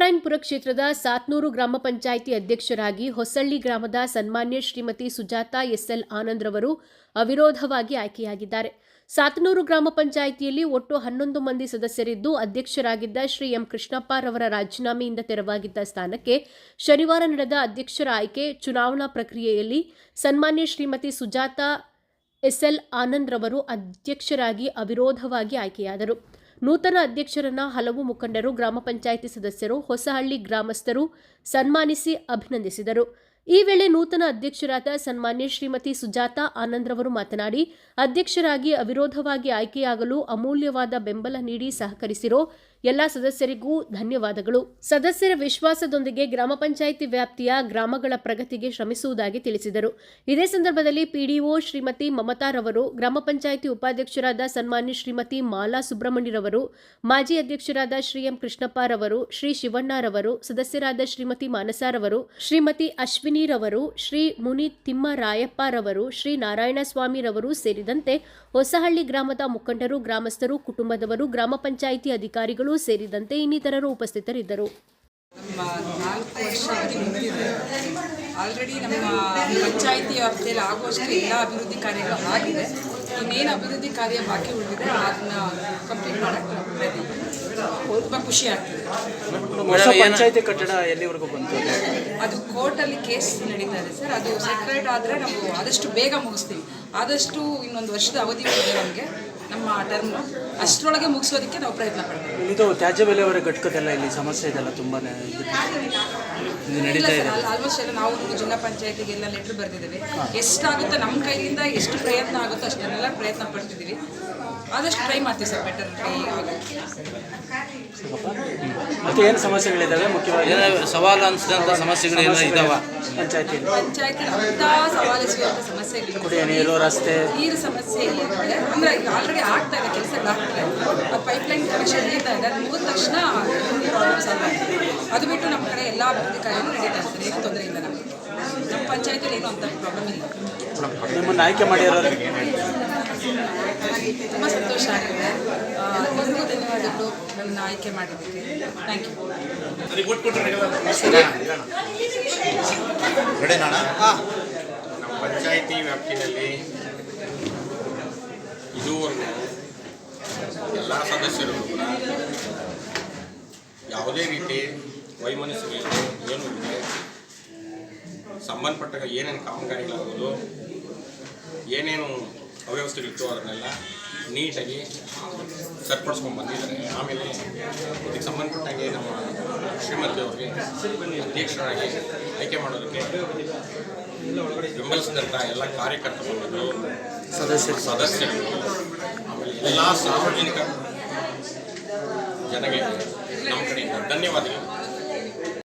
ನರಸೀಪುರ ಕ್ಷೇತ್ರದ ಸಾತ್ನೂರು ಗ್ರಾಮ ಪಂಚಾಯಿತಿ ಅಧ್ಯಕ್ಷರಾಗಿ ಹೊಸಳ್ಳಿ ಗ್ರಾಮದ ಸನ್ಮಾನ್ಯ ಶ್ರೀಮತಿ ಸುಜಾತಾ ಎಸ್ಎಲ್ ಆನಂದ್ರವರು ಅವಿರೋಧವಾಗಿ ಆಯ್ಕೆಯಾಗಿದ್ದಾರೆ. ಸಾತ್ನೂರು ಗ್ರಾಮ ಪಂಚಾಯಿತಿಯಲ್ಲಿ ಒಟ್ಟು 11 ಮಂದಿ ಸದಸ್ಯರಿದ್ದು, ಅಧ್ಯಕ್ಷರಾಗಿದ್ದ ಶ್ರೀ ಎಂ ಕೃಷ್ಣಪ್ಪರವರ ರಾಜೀನಾಮೆಯಿಂದ ತೆರವಾಗಿದ್ದ ಸ್ಥಾನಕ್ಕೆ ಶನಿವಾರ ನಡೆದ ಅಧ್ಯಕ್ಷರ ಆಯ್ಕೆ ಚುನಾವಣಾ ಪ್ರಕ್ರಿಯೆಯಲ್ಲಿ ಸನ್ಮಾನ್ಯ ಶ್ರೀಮತಿ ಸುಜಾತಾ ಎಸ್ಎಲ್ ಆನಂದ್ರವರು ಅಧ್ಯಕ್ಷರಾಗಿ ಅವಿರೋಧವಾಗಿ ಆಯ್ಕೆಯಾದರು. ನೂತನ ಅಧ್ಯಕ್ಷರನ್ನ ಹಲವು ಮುಖಂಡರು, ಗ್ರಾಮ ಪಂಚಾಯಿತಿ ಸದಸ್ಯರು, ಹೊಸಹಳ್ಳಿ ಗ್ರಾಮಸ್ಥರು ಸನ್ಮಾನಿಸಿ ಅಭಿನಂದಿಸಿದರು. ಈ ವೇಳೆ ನೂತನ ಅಧ್ಯಕ್ಷರಾದ ಸನ್ಮಾನ್ಯ ಶ್ರೀಮತಿ ಸುಜಾತಾ ಆನಂದ್ರವರು ಮಾತನಾಡಿ, ಅಧ್ಯಕ್ಷರಾಗಿ ಅವಿರೋಧವಾಗಿ ಆಯ್ಕೆಯಾಗಲು ಅಮೂಲ್ಯವಾದ ಬೆಂಬಲ ನೀಡಿ ಸಹಕರಿಸಿರೋ ಎಲ್ಲ ಸದಸ್ಯರಿಗೂ ಧನ್ಯವಾದಗಳು. ಸದಸ್ಯರ ವಿಶ್ವಾಸದೊಂದಿಗೆ ಗ್ರಾಮ ಪಂಚಾಯಿತಿ ವ್ಯಾಪ್ತಿಯ ಗ್ರಾಮಗಳ ಪ್ರಗತಿಗೆ ಶ್ರಮಿಸುವುದಾಗಿ ತಿಳಿಸಿದರು. ಇದೇ ಸಂದರ್ಭದಲ್ಲಿ ಪಿಡಿಒ ಶ್ರೀಮತಿ ಮಮತಾರವರು, ಗ್ರಾಮ ಪಂಚಾಯಿತಿ ಉಪಾಧ್ಯಕ್ಷರಾದ ಸನ್ಮಾನ್ಯ ಶ್ರೀಮತಿ ಮಾಲಾ ಸುಬ್ರಹ್ಮಣ್ಯರವರು, ಮಾಜಿ ಅಧ್ಯಕ್ಷರಾದ ಶ್ರೀ ಎಂ ಕೃಷ್ಣಪ್ಪರವರು, ಶ್ರೀ ಶಿವಣ್ಣರವರು, ಸದಸ್ಯರಾದ ಶ್ರೀಮತಿ ಮಾನಸಾರವರು, ಶ್ರೀಮತಿ ಅಶ್ವಿನಿರವರು, ಶ್ರೀ ಮುನಿ ತಿಮ್ಮರಾಯಪ್ಪರವರು, ಶ್ರೀ ನಾರಾಯಣಸ್ವಾಮಿರವರು ಸೇರಿದಂತೆ ಹೊಸಹಳ್ಳಿ ಗ್ರಾಮದ ಮುಖಂಡರು, ಗ್ರಾಮಸ್ಥರು, ಕುಟುಂಬದವರು, ಗ್ರಾಮ ಪಂಚಾಯಿತಿ ಅಧಿಕಾರಿಗಳು ಸೇರಿದಂತೆ ಇನ್ನಿತರರು ಉಪಸ್ಥಿತರಿದ್ದರು. ನಮ್ಮ 4 ವರ್ಷ ಅವಧಿ ಮುಗಿದಿದೆ. ಆಲ್ರೆಡಿ ನಮ್ಮ ಪಂಚಾಯಿತಿ ವ್ಯಾಪ್ತಿಯಲ್ಲಿ ಆಗುವಷ್ಟು ಎಲ್ಲ ಅಭಿವೃದ್ಧಿ ಕಾರ್ಯಗಳು ಆಗಿದೆ. ಇನ್ನೇನು ಅಭಿವೃದ್ಧಿ ಕಾರ್ಯ ಬಾಕಿ ಉಳಿದಿದೆ ಅದನ್ನ ಕಂಪ್ಲೀಟ್ ಮಾಡೋಕ್ಕೆ ತುಂಬ ಖುಷಿ ಆಗ್ತದೆ. ಪಂಚಾಯಿತಿ ಕಟ್ಟಡ ಎಲ್ಲಿವರೆಗೂ ಬಂತು? ಅದು ಕೋರ್ಟಲ್ಲಿ ಕೇಸ್ ನಡೀತಾ ಇದೆ ಸರ್. ಅದು ಸೆಕ್ರೆಟ್ ಆದರೆ ನಾವು ಆದಷ್ಟು ಬೇಗ ಮುಗಿಸ್ತೀವಿ. ಆದಷ್ಟು ಇನ್ನೊಂದು ವರ್ಷದ ಅವಧಿ ಇದೆ ನಮಗೆ, ನಮ್ಮ ಟರ್ಮ್ ಅಷ್ಟರೊಳಗೆ ಮುಗಿಸೋದಕ್ಕೆ ನಾವು ಪ್ರಯತ್ನ ಪಡ್ತೀವಿ. ಇದು ತ್ಯಾಜ್ಯ ಬೆಲೆಯವರ ಘಟಕದೆಲ್ಲ ಇಲ್ಲಿ ಸಮಸ್ಯೆ ಇದೆಲ್ಲ ತುಂಬಾ ನಡೀತಾ ಇದೆ. ಆಲ್ಮೋಸ್ಟ್ ಎಲ್ಲ ನಾವು ಜಿಲ್ಲಾ ಪಂಚಾಯತಿಗೆಲ್ಲ ಲೆಟ್ರ್ ಬರೆದಿದ್ದೇವೆ. ಎಷ್ಟಾಗುತ್ತೋ ನಮ್ಮ ಕೈಯಿಂದ ಎಷ್ಟು ಪ್ರಯತ್ನ ಆಗುತ್ತೋ ಅಷ್ಟನ್ನೆಲ್ಲ ಪ್ರಯತ್ನ ಪಡ್ತಿದ್ದೀವಿ. ಆದಷ್ಟು ಟ್ರೈ ಮಾಡ್ತೀವಿ ಸರ್, ಬೆಟರ್ ಮತ್ತೆ ಏನು ಸಮಸ್ಯೆಗಳಿದ್ದಾವೆ? ಮುಖ್ಯವಾಗಿ ಸವಾಲು ಅನಿಸಿದಂಥ ಸಮಸ್ಯೆಗಳು ಇದಾವ ಪಂಚಾಯತಿ ಅಂತ ಸವಾಲಿಸುವಂಥ ಸಮಸ್ಯೆಗಳು, ಕುಡಿಯ ನೀರು, ರಸ್ತೆ, ನೀರು ಸಮಸ್ಯೆ ಇದೆ. ಅಂದರೆ ಈಗ ಆಲ್ರೆಡಿ ಆಗ್ತಾ ಇದೆ, ಕೆಲಸಗಳಾಗ್ತದೆ. ಅದು ಪೈಪ್ಲೈನ್ ಕನೆಕ್ಷನ್ ನಡೀತಾ ಇದೆ. ಅದು ಮುಗಿದ ತಕ್ಷಣ ಪ್ರಾಬ್ಲಮ್ಸ್ ಅಲ್ಲ. ಅದು ಬಿಟ್ಟು ನಮ್ಮ ಕಡೆ ಎಲ್ಲ ಅಭಿವೃದ್ಧಿ ಕಾರ್ಯನೂ ನಡೀತಾ ಇದೆ ಸರ್. ಏನೂ ತೊಂದರೆ ಇಲ್ಲ. ನಮ್ಮ ಪಂಚಾಯತಿಯಲ್ಲಿ ಏನೂ ಅಂತ ಪ್ರಾಬ್ಲಮ್ ಇಲ್ಲ. ನಿಮ್ಮನ್ನು ಆಯ್ಕೆ ಮಾಡಿರೋರು ತುಂಬ ಸಂತೋಷ ಆಗಿದೆ. ಎಲ್ಲರಿಗೂ ಧನ್ಯವಾದಗಳು ನನ್ನ ಆಯ್ಕೆ ಮಾಡಿದ್ದಕ್ಕೆ. Thank you. ನಮ್ಮ ಪಂಚಾಯಿತಿ ವ್ಯಾಪ್ತಿಯಲ್ಲಿ ಇದುವರೆಗೂ ಎಲ್ಲ ಸದಸ್ಯರು ಕೂಡ ಯಾವುದೇ ರೀತಿ ವೈಮನಸ್ಸಿಗೆ ಏನೂ ಇದೆ, ಸಂಬಂಧಪಟ್ಟ ಏನೇನು ಕಾಮಗಾರಿಗಳಾಗೋದು, ಏನೇನು ಅವ್ಯವಸ್ಥೆಗಳಿತ್ತು ಅದನ್ನೆಲ್ಲ ನೀಟಾಗಿ ಸರಿಪಡಿಸ್ಕೊಂಡು ಬಂದಿದ್ದಾರೆ. ಆಮೇಲೆ ಇದಕ್ಕೆ ಸಂಬಂಧಪಟ್ಟಂಗೆ ನಮ್ಮ ಶ್ರೀಮತಿ ಅವರಿಗೆ ಅಧ್ಯಕ್ಷರಾಗಿ ಆಯ್ಕೆ ಮಾಡೋದಕ್ಕೆ ಬೆಂಬಲಿಸಿದಂಥ ಎಲ್ಲ ಕಾರ್ಯಕರ್ತರು, ಸದಸ್ಯರು, ಆಮೇಲೆ ಎಲ್ಲ ಸಾರ್ವಜನಿಕ ಜನಗಳಿಗೆ ನಮ್ಮ ಕಡೆಯಿಂದ ಧನ್ಯವಾದಗಳು.